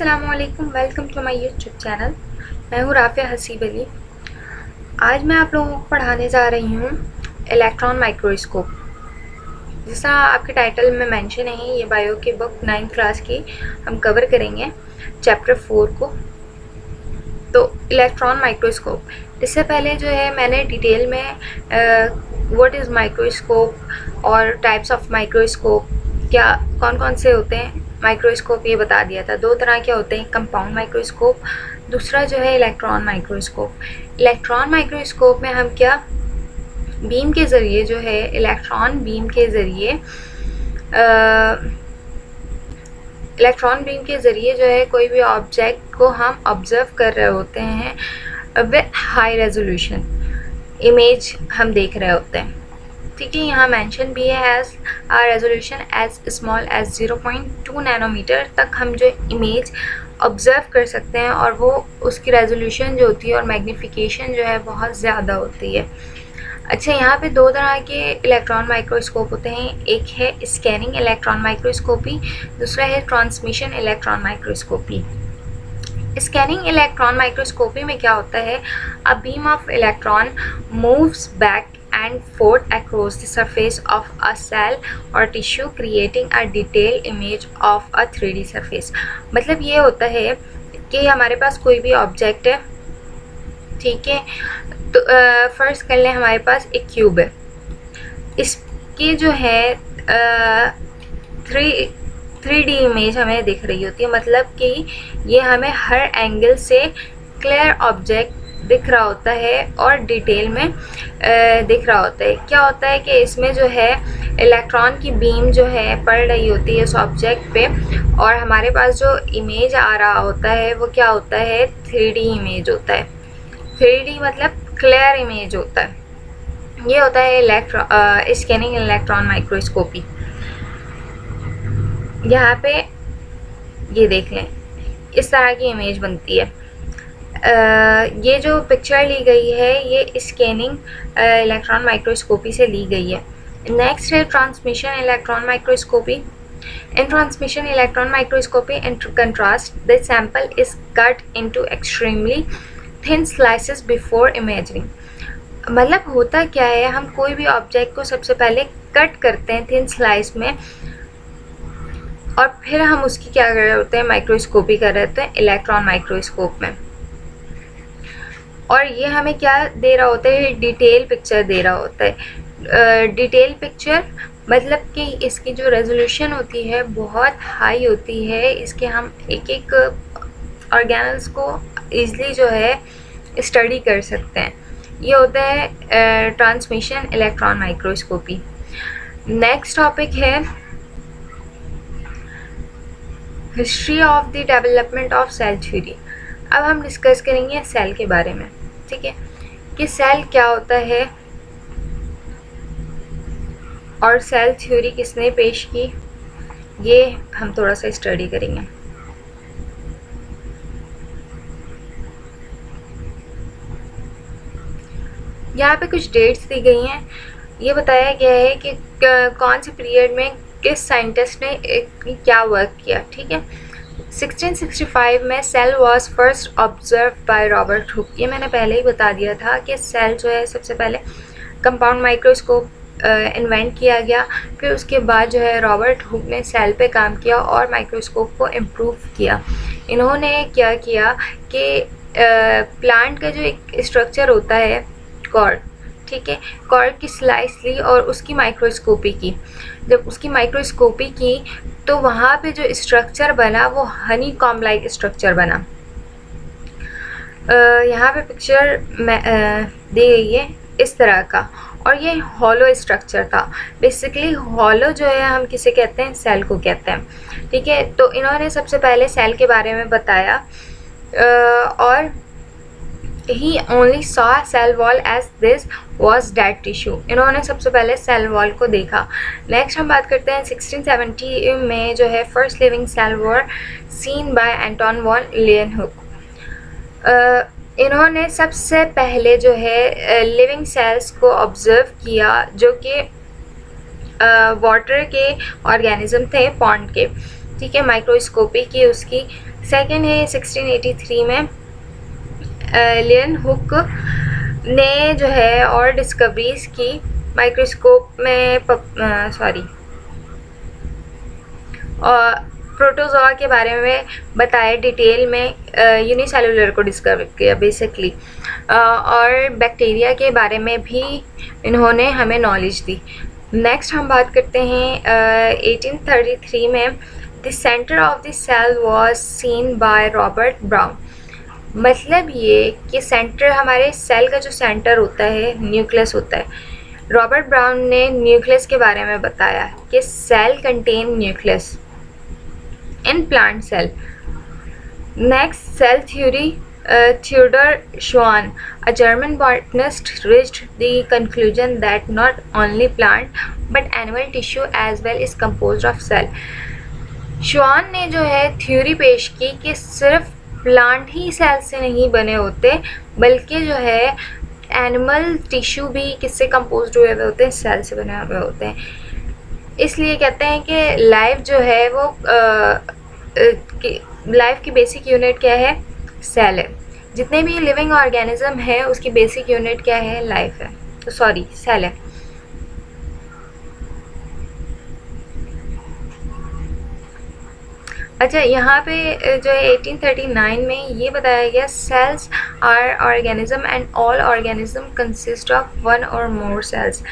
अस्सलामुअलैकुम, welcome to my YouTube channel. मैं हूँ राफ़िया हसीब अली। आज मैं आप लोगों को पढ़ाने जा रही हूँ इलेक्ट्रॉन माइक्रोस्कोप। जैसा आपके टाइटल में मेंशन है, ये बायो की बुक 9th क्लास की हम कवर करेंगे चैप्टर 4 को। तो इलेक्ट्रॉन माइक्रोस्कोप, इससे पहले जो है मैंने डिटेल में व्हाट इज़ माइक्रोस्कोप और टाइप्स ऑफ माइक्रोस्कोप क्या कौन कौन से होते हैं माइक्रोस्कोप ये बता दिया था। दो तरह के होते हैं, कंपाउंड माइक्रोस्कोप, दूसरा जो है इलेक्ट्रॉन माइक्रोस्कोप। इलेक्ट्रॉन माइक्रोस्कोप में हम क्या बीम के ज़रिए जो है इलेक्ट्रॉन बीम के ज़रिए जो है कोई भी ऑब्जेक्ट को हम ऑब्ज़र्व कर रहे होते हैं विथ हाई रेजोल्यूशन इमेज हम देख रहे होते हैं। ठीक है, यहाँ मेंशन भी है as resolution as small as 0.2 nanometre तक हम जो इमेज ऑब्ज़र्व कर सकते हैं और वो उसकी रेजोल्यूशन जो होती है और मैग्नीफिकेशन जो है बहुत ज़्यादा होती है। अच्छा, यहाँ पे दो तरह के इलेक्ट्रॉन माइक्रोस्कोप होते हैं, एक है स्कैनिंग इलेक्ट्रॉन माइक्रोस्कोपी, दूसरा है transmission electron microscopy. Scanning electron microscopy में क्या होता है, a beam of electron moves back and forth across the surface of a cell or tissue creating a detailed image of a 3D surface। मतलब ये होता है कि हमारे पास कोई भी ऑब्जेक्ट है, ठीक है, तो फर्स्ट कर लें हमारे पास एक क्यूब है, इसकी जो है 3D इमेज हमें दिख रही होती है, मतलब कि ये हमें हर एंगल से क्लियर ऑब्जेक्ट दिख रहा होता है और डिटेल में दिख रहा होता है। क्या होता है कि इसमें जो है इलेक्ट्रॉन की बीम जो है पड़ रही होती है इस ऑब्जेक्ट पे और हमारे पास जो इमेज आ रहा होता है वो क्या होता है, 3D इमेज होता है। 3D मतलब क्लियर इमेज होता है। ये होता है स्कैनिंग इलेक्ट्रॉन माइक्रोस्कोपी। यहाँ पे ये देख लें, इस तरह की इमेज बनती है। ये जो पिक्चर ली गई है ये स्कैनिंग इलेक्ट्रॉन माइक्रोस्कोपी से ली गई है। नेक्स्ट है transmission electron microscopy. In transmission electron microscopy, in contrast, the sample is cut into extremely thin slices before imaging। मतलब होता क्या है, हम कोई भी ऑब्जेक्ट को सबसे पहले कट करते हैं थिन स्लाइस में और फिर हम उसकी क्या कर रहे होते हैं, माइक्रोस्कोपी कर रहे होते हैं इलेक्ट्रॉन माइक्रोस्कोप में। और ये हमें क्या दे रहा होता है, डिटेल पिक्चर दे रहा होता है। डिटेल पिक्चर मतलब कि इसकी जो रेजोल्यूशन होती है बहुत हाई होती है, इसके हम एक एक ऑर्गेनल्स को ईज़िली जो है स्टडी कर सकते हैं। ये होता है transmission electron microscopy. Next topic है history of the development of cell theory. अब हम डिस्कस करेंगे सेल के बारे में, ठीक है, कि सेल क्या होता है और सेल थ्योरी किसने पेश की, ये हम थोड़ा सा स्टडी करेंगे। यहाँ पे कुछ डेट्स दी गई हैं। ये बताया गया है कि कौन से पीरियड में किस साइंटिस्ट ने क्या वर्क किया, ठीक है। 1665 में cell was first observe by Robert Hooke. ये मैंने पहले ही बता दिया था कि सेल जो है सबसे पहले कंपाउंड माइक्रोस्कोप इन्वेंट किया गया, फिर उसके बाद जो है रॉबर्ट हुक ने सेल पे काम किया और माइक्रोस्कोप को इम्प्रूव किया। इन्होंने क्या किया कि प्लांट का जो एक स्ट्रक्चर होता है कॉर्ड, ठीक है, कॉर्ड की स्लाइस ली और उसकी माइक्रोस्कोपी की। जब उसकी माइक्रोस्कोपी की तो वहाँ पे जो स्ट्रक्चर बना वो हनी कॉम्ब लाइक स्ट्रक्चर बना। यहाँ पे पिक्चर दी गई है इस तरह का, और ये हॉलो स्ट्रक्चर था। बेसिकली हॉलो जो है हम किसे कहते हैं, सेल को कहते हैं, ठीक है। तो इन्होंने सबसे पहले सेल के बारे में बताया और ही only saw cell wall as this was dead tissue. इन्होंने सबसे पहले सेल वॉल को देखा। नेक्स्ट हम बात करते हैं 1670 में जो है first living cell were seen by Anton von Leeuwenhoek. इन्होंने सबसे पहले जो है लिविंग सेल्स को ऑब्जर्व किया जो कि वाटर के ऑर्गेनिज्म थे, पॉन्ड के, ठीक है। माइक्रोस्कोपी की उसकी सेकेंड है 1683 में लियन हुक ने जो है और डिस्कवरीज की माइक्रोस्कोप में और प्रोटोजोआ के बारे में बताया डिटेल में, यूनिसेलुलर को डिस्कवर किया बेसिकली, और बैक्टीरिया के बारे में भी इन्होंने हमें नॉलेज दी। नेक्स्ट हम बात करते हैं 1833 में the centre of the cell was seen by Robert Brown. मतलब ये कि सेंटर, हमारे सेल का जो सेंटर होता है, न्यूक्लियस होता है, रॉबर्ट ब्राउन ने न्यूक्लियस के बारे में बताया कि cell contain nucleus in plant cell. Next, cell theory. Theodor Schwann, a German botanist, reached the conclusion that not only plant but animal tissue as well is composed of cell. Schwann ने जो है theory पेश की कि सिर्फ plant ही cell से नहीं बने होते, बल्कि जो है एनिमल टिश्यू भी किससे कंपोज्ड हुए हुए होते हैं, सेल से बने हुए होते हैं। इसलिए कहते हैं कि लाइफ जो है वो लाइफ की बेसिक यूनिट क्या है, सेल है। जितने भी लिविंग ऑर्गेनिज्म है उसकी बेसिक यूनिट क्या है, लाइफ है, तो सॉरी सेल है। अच्छा, यहाँ पे जो है 1839 में ये बताया गया, cells are organism and all organism consist of one or more sales.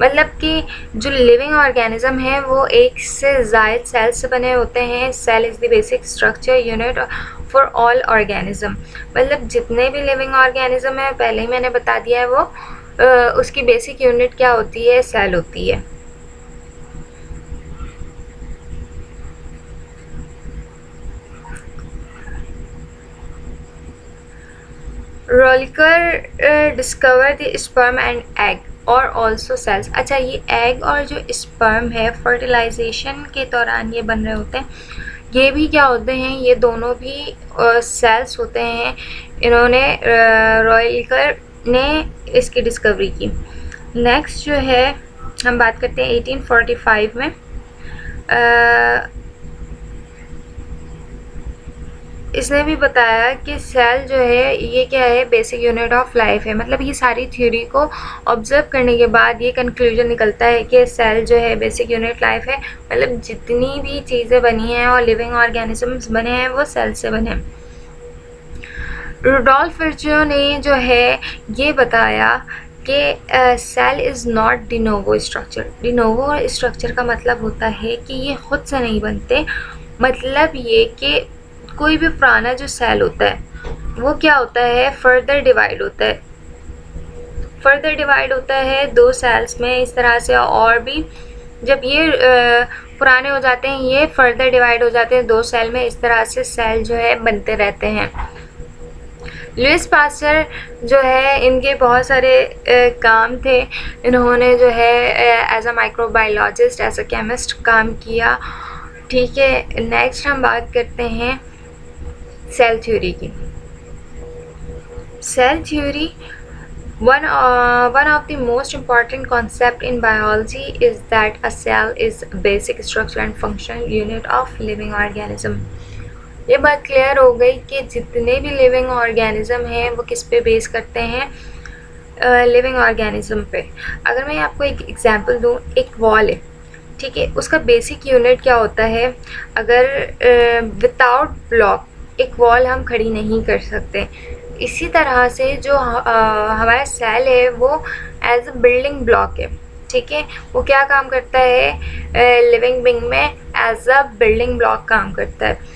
मतलब कि जो लिविंग ऑर्गेनिज्म है वो एक से ज़ायद सेल से बने होते हैं। Cell is the basic structure unit for all organism. मतलब जितने भी लिविंग ऑर्गेनिज्म है, पहले ही मैंने बता दिया है, वो उसकी बेसिक यूनिट क्या होती है, सेल होती है। रोलिकर discover the sperm and egg और ऑल्सो सेल्स। अच्छा, ये एग और जो स्पर्म है फर्टिलाइजेशन के दौरान ये बन रहे होते हैं, ये भी क्या होते हैं, ये दोनों भी सेल्स होते हैं। इन्होंने रोलिकर ने इसकी डिस्कवरी की। नेक्स्ट जो है हम बात करते हैं 1845 में, इसने भी बताया कि सेल जो है ये क्या है, बेसिक यूनिट ऑफ लाइफ है। मतलब ये सारी थ्योरी को ऑब्जर्व करने के बाद ये कंक्लूजन निकलता है कि सेल जो है बेसिक यूनिट लाइफ है। मतलब जितनी भी चीज़ें बनी हैं और लिविंग ऑर्गेनिजम्स बने हैं वो सेल से बने हैं। रुडोल्फ विर्च्यू ने जो है ये बताया कि cell is not de novo structure. De novo structure का मतलब होता है कि ये खुद से नहीं बनते। मतलब ये कि कोई भी पुराना जो सेल होता है वो क्या होता है, फर्दर डिवाइड होता है। फर्दर डिवाइड होता है दो सेल्स में इस तरह से, और भी जब ये पुराने हो जाते हैं ये फर्दर डिवाइड हो जाते हैं दो सेल में। इस तरह से सेल जो है बनते रहते हैं। लुईस पास्चर जो है, इनके बहुत सारे काम थे। इन्होंने जो है as a microbiologist, as a chemist काम किया। ठीक है, नेक्स्ट हम बात करते हैं सेल थ्योरी की। Cell theory, one of the most important concept in biology is that a cell is a basic structure and functional unit of living organism। ये बात क्लियर हो गई कि जितने भी लिविंग ऑर्गेनिज्म हैं वो किस पे बेस करते हैं, लिविंग ऑर्गेनिज्म पे। अगर मैं आपको एक एग्जांपल दूँ, एक वॉल है, ठीक है, उसका बेसिक यूनिट क्या होता है। अगर विदाउट ब्लॉक एक वॉल हम खड़ी नहीं कर सकते। इसी तरह से जो हमारा सेल है वो एज अ बिल्डिंग ब्लॉक है। ठीक है, वो क्या काम करता है, लिविंग बीइंग में एज अ बिल्डिंग ब्लॉक काम करता है।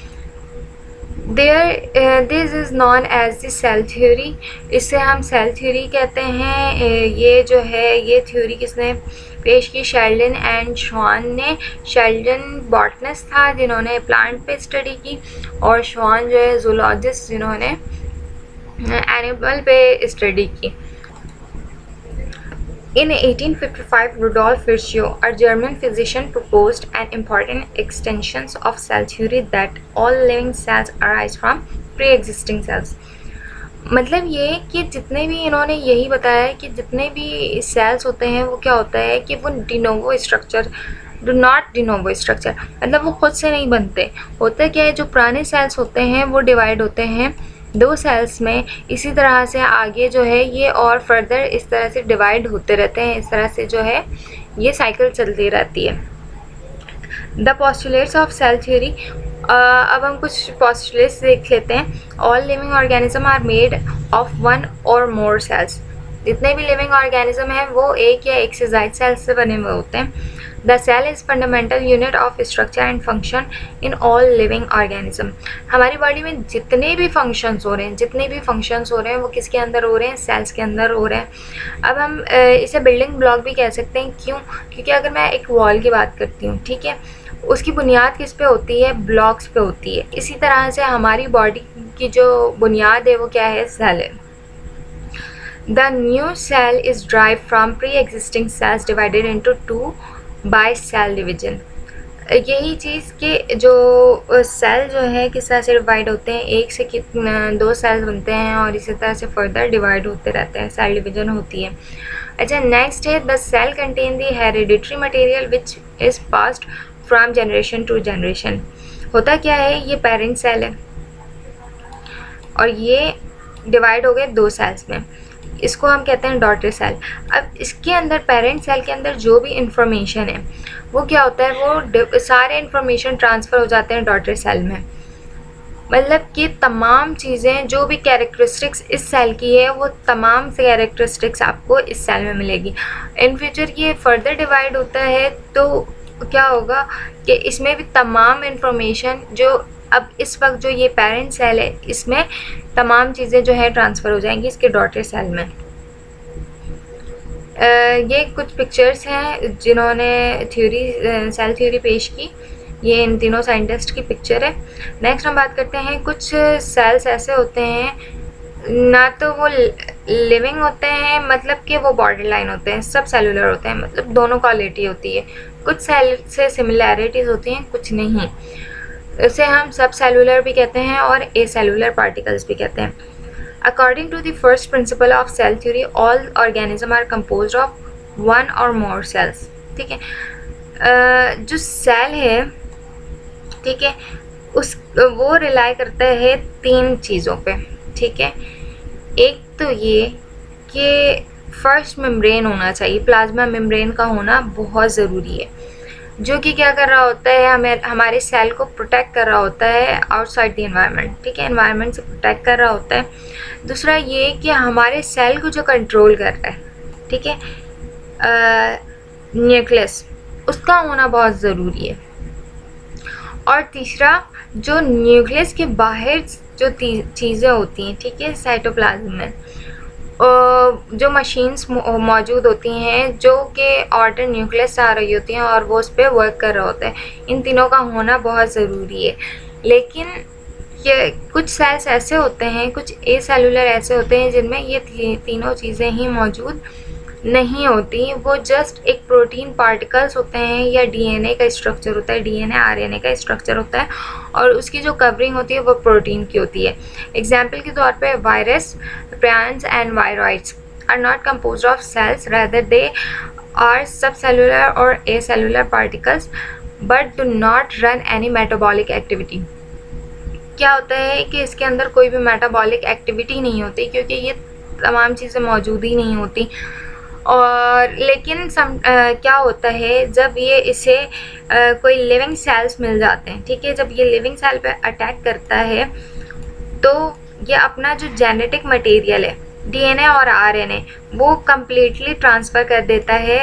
This is known as the cell theory. इसे हम सेल थ्योरी कहते हैं। ये जो है ये थ्योरी किसने पेश की, शेल्डन एंड श्वान ने। शेल्डन बॉटनिस्ट था जिन्होंने प्लांट पे स्टडी की, और श्वान जो है जूलॉजिस्ट जिन्होंने एनिमल पे स्टडी की। In 1855, Rudolf Virchow, a German physician, proposed an important extension of cell theory that all living cells arise from pre-existing cells। मतलब ये कि जितने भी इन्होंने यही बताया है कि जितने भी सेल्स होते हैं वो क्या होता है कि वो de novo structure do not de novo structure, मतलब वो खुद से नहीं बनते। होता क्या है, जो पुराने सेल्स होते हैं वो डिवाइड होते हैं 2 सेल्स में, इसी तरह से आगे जो है ये और फर्दर इस तरह से डिवाइड होते रहते हैं, इस तरह से जो है ये साइकिल चलती रहती है। The postulates of cell theory, अब हम कुछ पोस्टुलेट्स देख लेते हैं। All living organism are made of 1 or more sales, जितने भी लिविंग ऑर्गेनिज्म हैं वो एक या एक से ज़्यादा सेल्स से बने हुए होते हैं। The cell is fundamental unit of structure and function in all living organism. हमारी बॉडी में जितने भी फंक्शंस हो रहे हैं वो किसके अंदर हो रहे हैं, सेल्स के अंदर हो रहे हैं। अब हम इसे बिल्डिंग ब्लॉक भी कह सकते हैं। क्यों? क्योंकि अगर मैं एक वॉल की बात करती हूँ, ठीक है, उसकी बुनियाद किस पे होती है, ब्लॉक्स पे होती है। इसी तरह से हमारी बॉडी की जो बुनियाद है वो क्या है, सेल है। The new cell is derived from pre-existing cells divided into 2 by cell division। यही चीज़ के जो सेल जो है किस तरह से डिवाइड होते हैं, एक से 2 सेल्स बनते हैं और इसी तरह से फर्दर डिवाइड होते रहते हैं, सेल डिवीजन होती है। अच्छा, नेक्स्ट है the cell contain the hereditary material which is passed from generation to generation. होता क्या है, ये पेरेंट सेल है और ये डिवाइड हो गए 2 सेल्स में, इसको हम कहते हैं डॉटर सेल। अब इसके अंदर पेरेंट सेल के अंदर जो भी इंफॉर्मेशन है वो क्या होता है, वो सारे इंफॉर्मेशन ट्रांसफ़र हो जाते हैं डॉटर सेल में। मतलब कि तमाम चीज़ें जो भी कैरेक्टरिस्टिक्स इस सेल की है वो तमाम से कैरेक्टरिस्टिक्स आपको इस सेल में मिलेगी। इन फ्यूचर ये फर्दर डिवाइड होता है तो क्या होगा कि इसमें भी तमाम इंफॉर्मेशन जो अब इस वक्त जो ये पेरेंट सेल है इसमें तमाम चीज़ें जो है ट्रांसफ़र हो जाएंगी इसके डॉटर सेल में। ये कुछ पिक्चर्स हैं जिन्होंने सेल थ्योरी पेश की, ये इन तीनों साइंटिस्ट की पिक्चर है। नेक्स्ट हम बात करते हैं, कुछ सेल्स ऐसे होते हैं ना तो वो लिविंग होते हैं, मतलब कि वो बॉर्डर लाइन होते हैं, सब सेलुलर होते हैं, मतलब दोनों क्वालिटी होती है। कुछ सेल से सिमिलैरिटीज़ होती हैं, कुछ नहीं। इसे हम सब सेलुलर भी कहते हैं और ए सेलुलर पार्टिकल्स भी कहते हैं। According to the first principle of cell theory, all organism are composed of 1 or more sales. ठीक है, जो सेल है, ठीक है, वो रिलाई करता है 3 चीज़ों पे। ठीक है, एक तो ये कि फर्स्ट मेम्ब्रेन होना चाहिए, प्लाज्मा मेम्ब्रेन का होना बहुत ज़रूरी है, जो कि क्या कर रहा होता है, हमारे सेल को प्रोटेक्ट कर रहा होता है आउटसाइड द एनवायरनमेंट। ठीक है, एनवायरनमेंट से प्रोटेक्ट कर रहा होता है। दूसरा ये कि हमारे सेल को जो कंट्रोल कर रहा है, ठीक है, न्यूक्लियस, उसका होना बहुत ज़रूरी है। और तीसरा, जो न्यूक्लियस के बाहर जो चीज़ें होती हैं, ठीक है, साइटोप्लाज्म में जो मशीन्स मौजूद होती हैं जो कि आउटर न्यूक्लियस से आ रही होती हैं और वो उस पर वर्क कर रहा होता है, इन तीनों का होना बहुत ज़रूरी है। लेकिन ये कुछ सेल्स ऐसे होते हैं, कुछ ए सेलुलर ऐसे होते हैं जिनमें ये तीनों चीज़ें ही मौजूद नहीं होती, वो जस्ट एक प्रोटीन पार्टिकल्स होते हैं या डीएनए का स्ट्रक्चर होता है, डीएनए आरएनए का स्ट्रक्चर होता है और उसकी जो कवरिंग होती है वो प्रोटीन की होती है। एग्जाम्पल के तौर पे virus, prions and viroids are not composed of cells, rather they are subcellular or acellular particles but do not run any metabolic activity. क्या होता है कि इसके अंदर कोई भी मेटाबॉलिक एक्टिविटी नहीं होती क्योंकि ये तमाम चीज़ें मौजूद ही नहीं होती। और लेकिन क्या होता है, जब ये इसे कोई लिविंग सेल्स मिल जाते हैं, ठीक है, जब ये लिविंग सेल पे अटैक करता है तो ये अपना जो जेनेटिक मटेरियल है, डीएनए और आरएनए, वो कम्प्लीटली ट्रांसफ़र कर देता है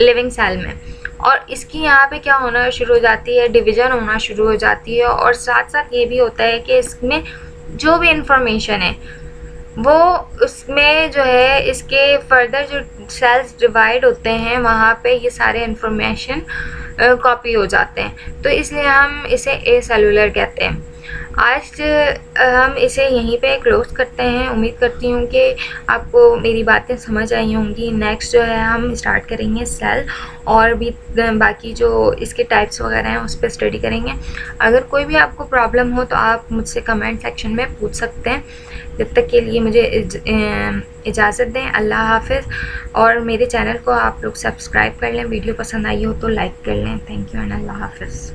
लिविंग सेल में और इसकी यहाँ पे क्या होना शुरू हो जाती है, डिवीज़न होना शुरू हो जाती है। और साथ साथ ये भी होता है कि इसमें जो भी इंफॉर्मेशन है वो उसमें जो है इसके फर्दर जो सेल्स डिवाइड होते हैं वहाँ पे ये सारे इंफॉर्मेशन कॉपी हो जाते हैं, तो इसलिए हम इसे ए सेलुलर कहते हैं। आज हम इसे यहीं पे क्लोज़ करते हैं। उम्मीद करती हूँ कि आपको मेरी बातें समझ आई होंगी। नेक्स्ट जो है हम स्टार्ट करेंगे सेल, और भी बाकी जो इसके टाइप्स वगैरह हैं उस पर स्टडी करेंगे। अगर कोई भी आपको प्रॉब्लम हो तो आप मुझसे कमेंट सेक्शन में पूछ सकते हैं। जब तक के लिए मुझे इजाज़त दें। अल्लाह हाफ़िज़। और मेरे चैनल को आप लोग सब्सक्राइब कर लें। वीडियो पसंद आई हो तो लाइक कर लें। थैंक यू एंड अल्लाह हाफ़िज़।